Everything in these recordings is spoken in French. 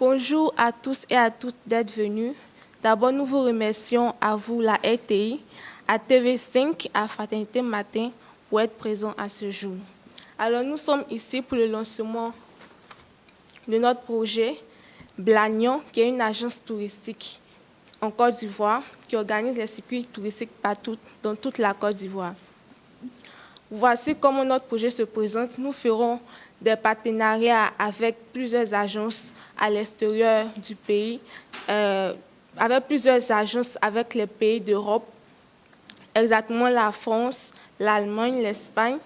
Bonjour à tous et à toutes d'être venus. D'abord, nous vous remercions à vous, la RTI, à TV5, à Fraternité Matin, pour être présents à ce jour. Alors, nous sommes ici pour le lancement de notre projet Blagnon, qui est une agence touristique en Côte d'Ivoire, qui organise les circuits touristiques partout, dans toute la Côte d'Ivoire. Voici comment notre projet se présente. Nous ferons des partenariats avec plusieurs agences à l'extérieur du pays, avec plusieurs agences avec les pays d'Europe, exactement la France, l'Allemagne, l'Espagne,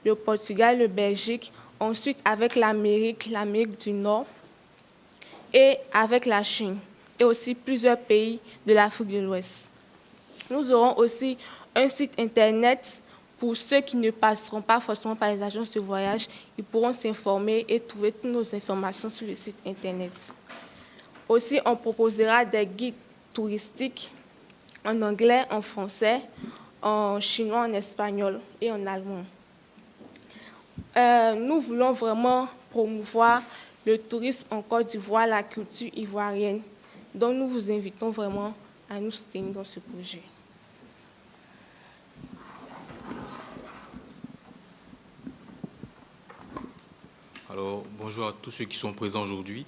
le Portugal, le Belgique, ensuite avec l'Amérique du Nord et avec la Chine et aussi plusieurs pays de l'Afrique de l'Ouest. Nous aurons aussi un site Internet. Pour ceux qui ne passeront pas forcément par les agences de voyage, ils pourront s'informer et trouver toutes nos informations sur le site Internet. Aussi, on proposera des guides touristiques en anglais, en français, en chinois, en espagnol et en allemand. Nous voulons vraiment promouvoir le tourisme en Côte d'Ivoire, la culture ivoirienne. Donc, nous vous invitons vraiment à nous soutenir dans ce projet. Alors, bonjour à tous ceux qui sont présents aujourd'hui.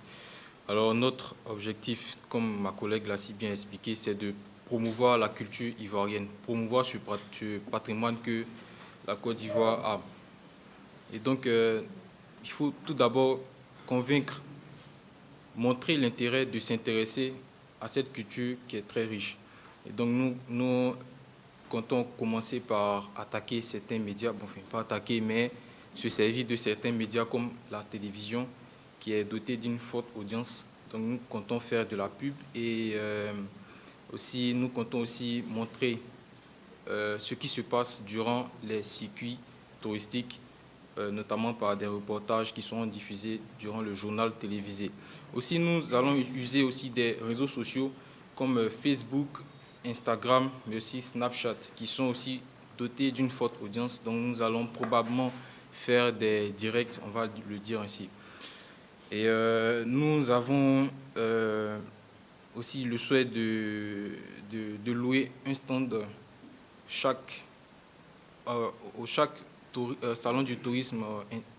Alors, notre objectif, comme ma collègue l'a si bien expliqué, c'est de promouvoir la culture ivoirienne, promouvoir ce patrimoine que la Côte d'Ivoire a. Et donc, il faut tout d'abord convaincre, montrer l'intérêt de s'intéresser à cette culture qui est très riche. Et donc, nous comptons commencer par attaquer certains médias, bon, enfin, pas attaquer, mais se servir de certains médias comme la télévision, qui est dotée d'une forte audience. Donc nous comptons faire de la pub et aussi, nous comptons aussi montrer ce qui se passe durant les circuits touristiques, notamment par des reportages qui seront diffusés durant le journal télévisé. Aussi, nous allons user aussi des réseaux sociaux comme Facebook, Instagram, mais aussi Snapchat, qui sont aussi dotés d'une forte audience. Donc nous allons probablement faire des directs, on va le dire ainsi. Et nous avons aussi le souhait de louer un stand chaque salon du tourisme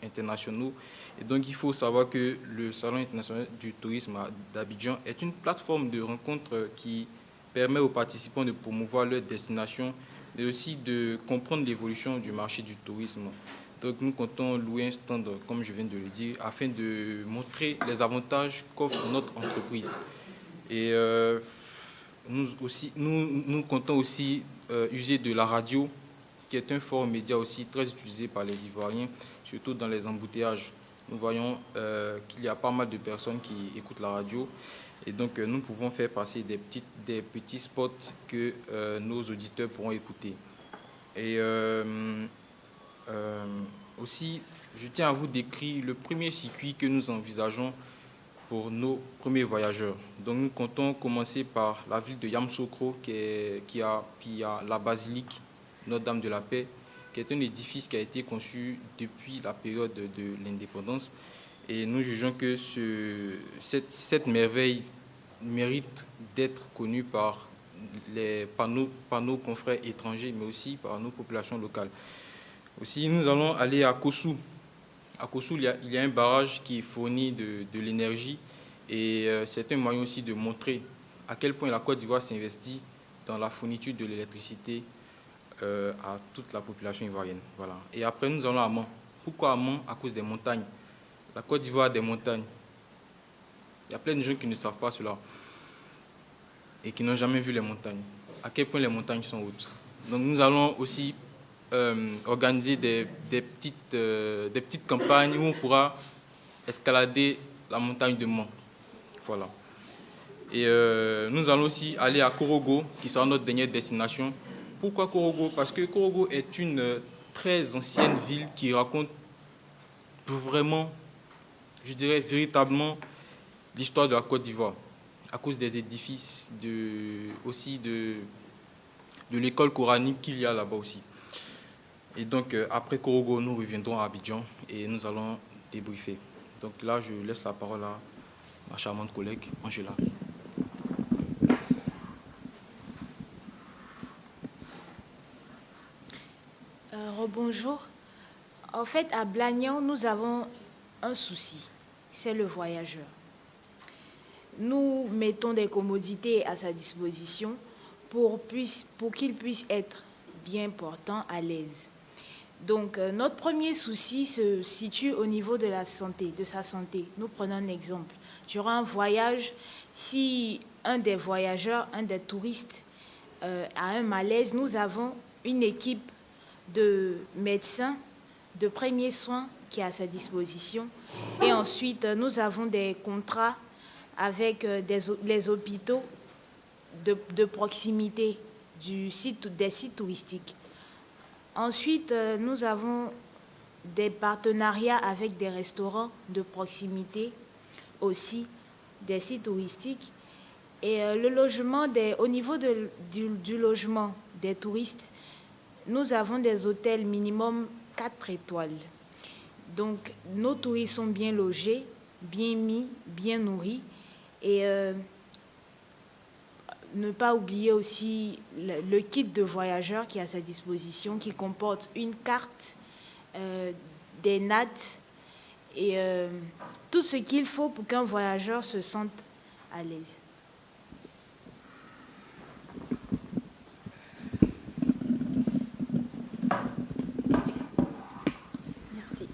international. Et donc il faut savoir que le Salon international du tourisme d'Abidjan est une plateforme de rencontre qui permet aux participants de promouvoir leur destination, mais aussi de comprendre l'évolution du marché du tourisme. Donc nous comptons louer un stand, comme je viens de le dire, afin de montrer les avantages qu'offre notre entreprise. Et nous comptons aussi user de la radio, qui est un fort média aussi très utilisé par les Ivoiriens, surtout dans les embouteillages. Nous voyons qu'il y a pas mal de personnes qui écoutent la radio. Et donc, nous pouvons faire passer des petits spots que nos auditeurs pourront écouter. Et aussi, je tiens à vous décrire le premier circuit que nous envisageons pour nos premiers voyageurs. Donc, nous comptons commencer par la ville de Yamoussoukro, qui a la basilique Notre-Dame de la Paix, qui est un édifice qui a été conçu depuis la période de l'indépendance. Et nous jugeons que cette merveille mérite d'être connue par nos confrères étrangers, mais aussi par nos populations locales. Aussi, nous allons aller à Kossou. À Kossou, il y a un barrage qui fournit de l'énergie et c'est un moyen aussi de montrer à quel point la Côte d'Ivoire s'investit dans la fourniture de l'électricité à toute la population ivoirienne. Voilà. Et après, nous allons à Mans. Pourquoi à Mans? À cause des montagnes. La Côte d'Ivoire a des montagnes. Il y a plein de gens qui ne savent pas cela et qui n'ont jamais vu les montagnes. À quel point les montagnes sont hautes. Donc nous allons aussi organiser des petites campagnes où on pourra escalader la montagne de Mans. Voilà. Et nous allons aussi aller à Korogo, qui sera notre dernière destination. Pourquoi Korogo? Parce que Korogo est une très ancienne ville qui raconte vraiment, je dirais véritablement, l'histoire de la Côte d'Ivoire, à cause des édifices, aussi de l'école coranique qu'il y a là-bas aussi. Et donc, après Korogo, nous reviendrons à Abidjan et nous allons débriefer. Donc là, je laisse la parole à ma charmante collègue Angela. Rebonjour. En fait, à Blagnan, nous avons un souci, c'est le voyageur. Nous mettons des commodités à sa disposition pour qu'il puisse être bien portant, à l'aise. Donc, notre premier souci se situe au niveau de la santé, de sa santé. Nous prenons un exemple. Durant un voyage, si un des voyageurs, un des touristes a un malaise, nous avons une équipe de médecins de premiers soins qui est à sa disposition. Et ensuite, nous avons des contrats avec les hôpitaux de proximité des sites touristiques. Ensuite, nous avons des partenariats avec des restaurants de proximité aussi des sites touristiques. Et le logement, au niveau du logement des touristes, nous avons des hôtels minimum 4 étoiles. Donc, nos touristes sont bien logés, bien mis, bien nourris. Et ne pas oublier aussi le kit de voyageurs qui est à sa disposition, qui comporte une carte, des nattes et tout ce qu'il faut pour qu'un voyageur se sente à l'aise. Merci.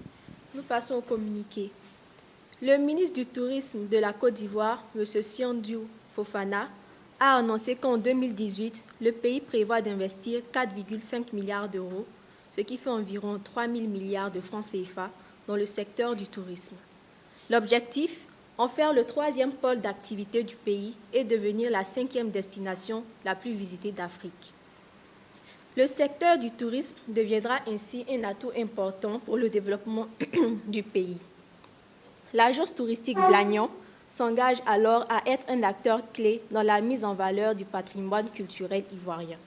Nous passons au communiqué. Le ministre du Tourisme de la Côte d'Ivoire, M. Siandou Fofana, a annoncé qu'en 2018, le pays prévoit d'investir 4,5 milliards d'euros, ce qui fait environ 3 000 milliards de francs CFA, dans le secteur du tourisme. L'objectif, en faire le 3e pôle d'activité du pays et devenir la 5e destination la plus visitée d'Afrique. Le secteur du tourisme deviendra ainsi un atout important pour le développement du pays. L'agence touristique Blagnan s'engage alors à être un acteur clé dans la mise en valeur du patrimoine culturel ivoirien.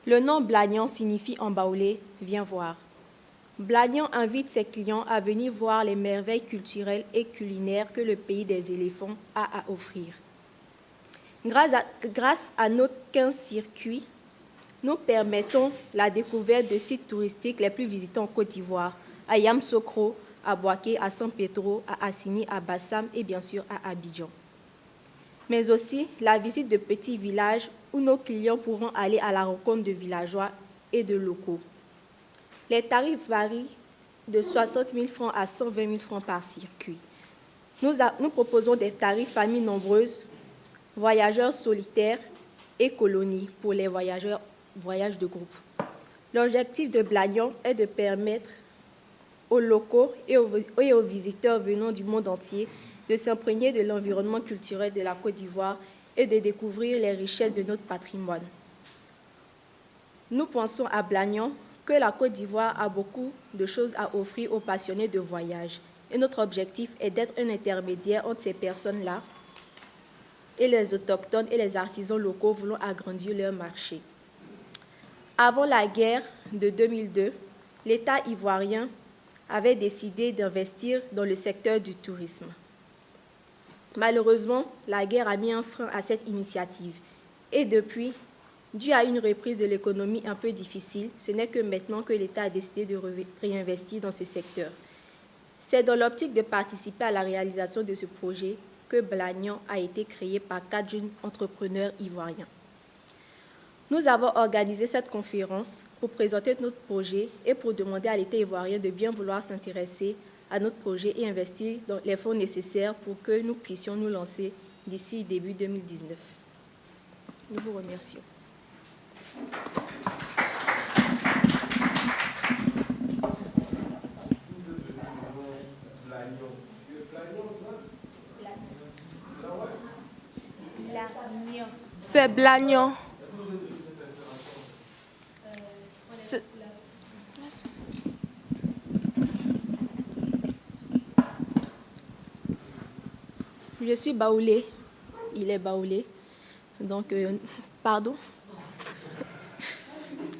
Le nom Blagnan signifie en baoulé « viens voir ». Blagnan invite ses clients à venir voir les merveilles culturelles et culinaires que le pays des éléphants a à offrir. Grâce à nos 15 circuits, nous permettons la découverte de sites touristiques les plus visités en Côte d'Ivoire, à Yamoussoukro, à Bouaké, à San Pedro, à Assini, à Bassam et bien sûr à Abidjan. Mais aussi la visite de petits villages où nos clients pourront aller à la rencontre de villageois et de locaux. Les tarifs varient de 60 000 francs à 120 000 francs par circuit. Nous proposons des tarifs familles nombreuses, voyageurs solitaires et colonies pour les voyages de groupe. L'objectif de Blagnan est de permettre aux locaux et aux visiteurs venant du monde entier de s'imprégner de l'environnement culturel de la Côte d'Ivoire et de découvrir les richesses de notre patrimoine. Nous pensons à Blagnan que la Côte d'Ivoire a beaucoup de choses à offrir aux passionnés de voyage. Et notre objectif est d'être un intermédiaire entre ces personnes-là et les autochtones et les artisans locaux voulant agrandir leur marché. Avant la guerre de 2002, l'État ivoirien avait décidé d'investir dans le secteur du tourisme. Malheureusement, la guerre a mis un frein à cette initiative. Et depuis, dû à une reprise de l'économie un peu difficile, ce n'est que maintenant que l'État a décidé de réinvestir dans ce secteur. C'est dans l'optique de participer à la réalisation de ce projet que Blagnan a été créé par 4 jeunes entrepreneurs ivoiriens. Nous avons organisé cette conférence pour présenter notre projet et pour demander à l'État ivoirien de bien vouloir s'intéresser à notre projet et investir dans les fonds nécessaires pour que nous puissions nous lancer d'ici début 2019. Nous vous remercions. C'est Blagnan. Je suis baoulé, il est baoulé, donc, pardon.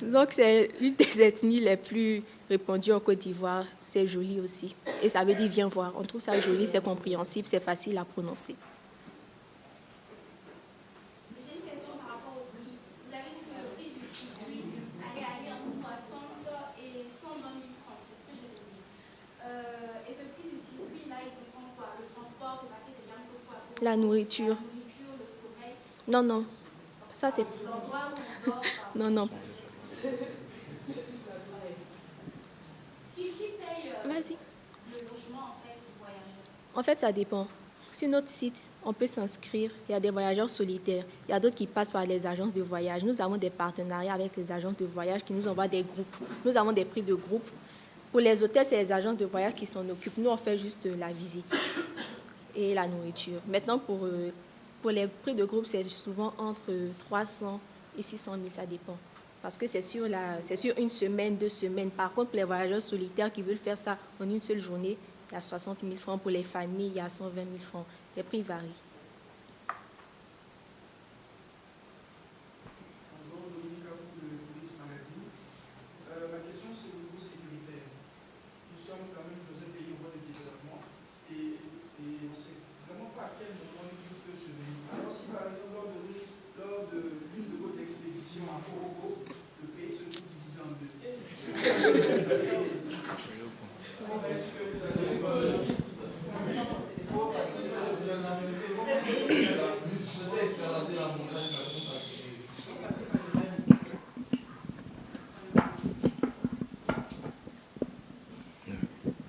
Donc, c'est l'une des ethnies les plus répandues en Côte d'Ivoire. c'est joli aussi. Et ça veut dire viens voir. On trouve ça joli, c'est compréhensible, c'est facile à prononcer. J'ai une question par rapport au prix. Vous avez dit que le prix du circuit allait aller entre 60 et 120 000 francs, c'est ce que je veux dire. Et ce prix du circuit, là, il comprend quoi? Le transport pour passer de Yamoussoukro à Kouroukourou, La nourriture. la nourriture, le sommeil, Non, non. Ça, c'est... l'endroit où on dort. Non, non. Qui paye Vas-y. le logement, en fait, du voyageur? En fait, ça dépend. Sur notre site, on peut s'inscrire. Il y a des voyageurs solitaires. Il y a d'autres qui passent par les agences de voyage. Nous avons des partenariats avec les agences de voyage qui nous envoient des groupes. Nous avons des prix de groupe. Pour les hôtels, c'est les agences de voyage qui s'en occupent. Nous, on fait juste la visite et la nourriture. Maintenant, pour les prix de groupe, c'est souvent entre 300 et 600 000, ça dépend. Parce que c'est sur une semaine, 2 semaines. Par contre, pour les voyageurs solitaires qui veulent faire ça en une seule journée, il y a 60 000 francs. Pour les familles, il y a 120 000 francs. Les prix varient. Bonjour, Dominique Abou de Police Magazine. Ma question, c'est au niveau sécuritaire. Nous sommes quand même dans un pays en voie de développement et on ne sait vraiment pas à quel moment une crise peut se venir. Alors, si par exemple, lors de l'une de vos expéditions à Kouroukourou, le pays se trouve divisé en deux. Est-ce que vous avez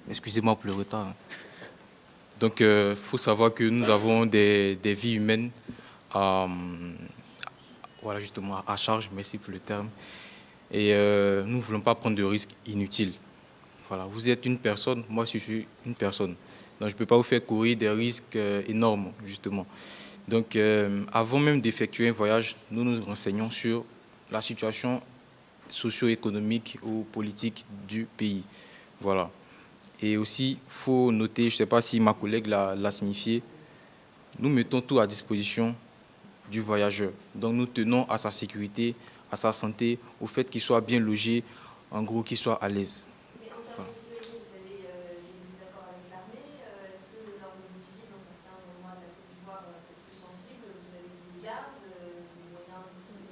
Excusez-moi pour le retard. Donc, faut savoir que nous avons des vies humaines voilà, justement, à charge, merci pour le terme. Et nous ne voulons pas prendre de risques inutiles. Voilà, vous êtes une personne, moi je suis une personne. Donc, je ne peux pas vous faire courir des risques énormes, justement. Donc, avant même d'effectuer un voyage, nous nous renseignons sur la situation socio-économique ou politique du pays. Voilà. Et aussi, il faut noter, je ne sais pas si ma collègue l'a signifié, nous mettons tout à disposition du voyageur. Donc, nous tenons à sa sécurité, à sa santé, au fait qu'il soit bien logé, en gros, qu'il soit à l'aise. Mais en termes de sécurité, vous avez des accords avec l'armée. Est-ce que lors de vos visites, dans certains endroits de la Côte d'Ivoire un peu plus sensibles, vous avez des gardes, des moyens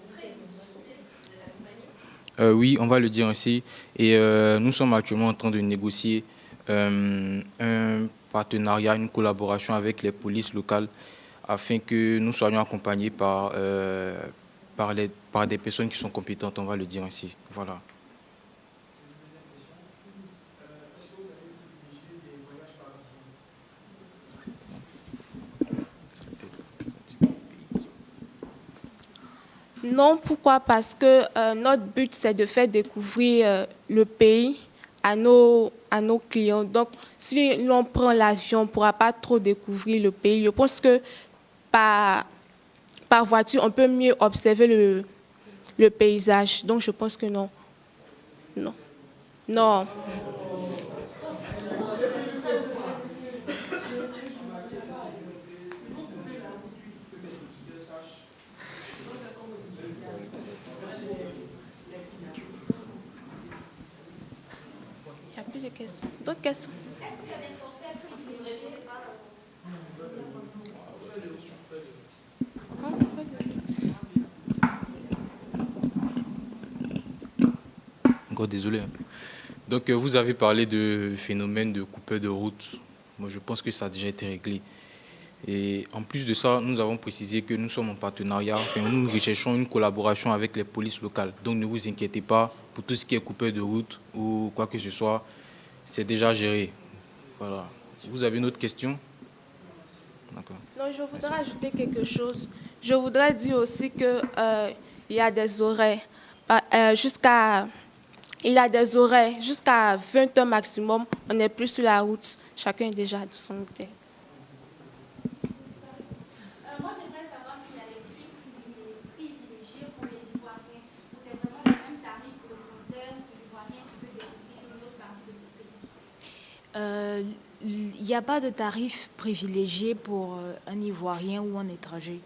concrets de sécurité? Vous êtes accompagné? Oui, on va le dire ainsi. Et nous sommes actuellement en train de négocier un partenariat, une collaboration avec les polices locales afin que nous soyons accompagnés par des personnes qui sont compétentes, on va le dire ainsi. Voilà. Est-ce que vous avez privilégié des voyages par avion? Non, pourquoi? Parce que notre but, c'est de faire découvrir le pays à nos clients. Donc, si l'on prend l'avion, on ne pourra pas trop découvrir le pays. Je pense que par voiture, on peut mieux observer le paysage. Donc, je pense que non. Non. Non. Il n'y a plus de questions. D'autres questions? Est-ce qu'il y a des forfaits privilégiés? Encore désolé. Donc, vous avez parlé de phénomène de coupeur de route. Moi, je pense que ça a déjà été réglé. Et en plus de ça, nous avons précisé que nous sommes en partenariat, enfin, nous recherchons une collaboration avec les polices locales. Donc, ne vous inquiétez pas pour tout ce qui est coupeur de route ou quoi que ce soit, c'est déjà géré. Voilà. Vous avez une autre question? D'accord. Non, je voudrais ajouter quelque chose. Je voudrais dire aussi que il y a des horaires. Il y a des horaires jusqu'à 20 heures maximum. On n'est plus sur la route. Chacun est déjà de son hôtel. Moi, j'aimerais savoir s'il y a des prix privilégiés pour les Ivoiriens. Ou c'est vraiment les mêmes tarifs pour le concert que l'Ivoirien qui peut découvrir une autre partie de ce pays. Il n'y a pas de tarif privilégié pour un Ivoirien ou un étranger.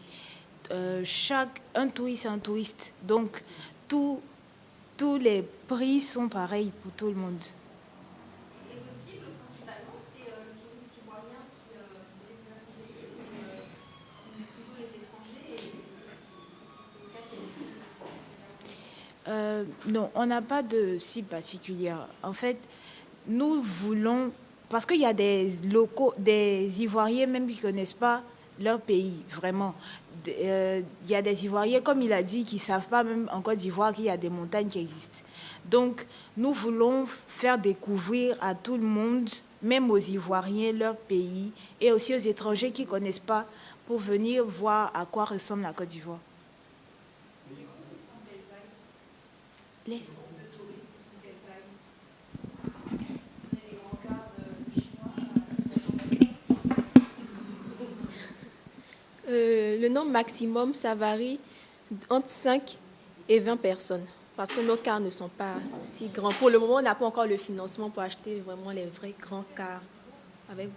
Un touriste est un touriste. Donc, tous les prix sont pareils pour tout le monde. Et votre Non, on n'a pas de cible particulière. En fait, nous voulons, parce qu'il y a des locaux, des Ivoiriens même qui ne connaissent pas leur pays, vraiment. Il y a des Ivoiriens, comme il a dit, qui ne savent pas même en Côte d'Ivoire qu'il y a des montagnes qui existent. Donc, nous voulons faire découvrir à tout le monde, même aux Ivoiriens, leur pays, et aussi aux étrangers qui ne connaissent pas, pour venir voir à quoi ressemble la Côte d'Ivoire. Les- Le nombre maximum, ça varie entre 5 et 20 personnes. Parce que nos cars ne sont pas si grands. Pour le moment, on n'a pas encore le financement pour acheter vraiment les vrais grands cars.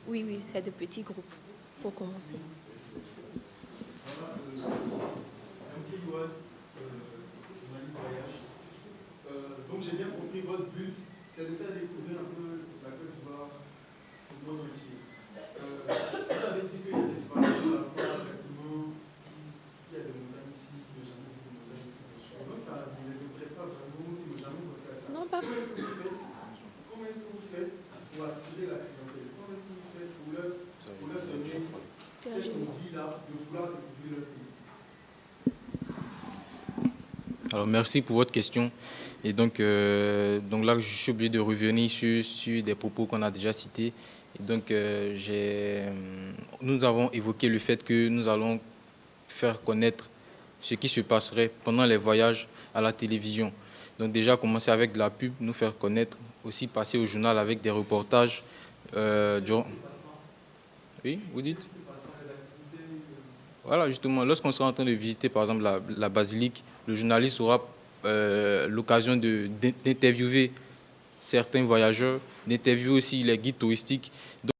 Oui, c'est de petits groupes pour commencer. Journaliste voyage. Donc j'ai bien compris, votre but, c'est de faire découvrir un peu la Côte d'Ivoire au monde entier. Vous avez dit qu'il y a des Ivoiriens qui savent pas exactement qu'il y a des montagnes ici, qui n'ont jamais vu de montagnes. Donc ça ne les intéresse pas vraiment, ils n'ont jamais pensé à ça. Non, pas Comment est-ce que vous faites pour attirer la clientèle? Comment est-ce que vous faites pour leur donner cette envie-là de vouloir découvrir leur pays? Alors, merci pour votre question. Et donc là, je suis obligé de revenir sur des propos qu'on a déjà cités. Et donc, nous avons évoqué le fait que nous allons faire connaître ce qui se passerait pendant les voyages à la télévision. Donc, déjà, commencer avec de la pub, nous faire connaître, aussi passer au journal avec des reportages. Oui, vous dites ? Voilà, justement, lorsqu'on sera en train de visiter, par exemple, la basilique, le journaliste aura l'occasion d'interviewer certains voyageurs, d'interviewer aussi les guides touristiques.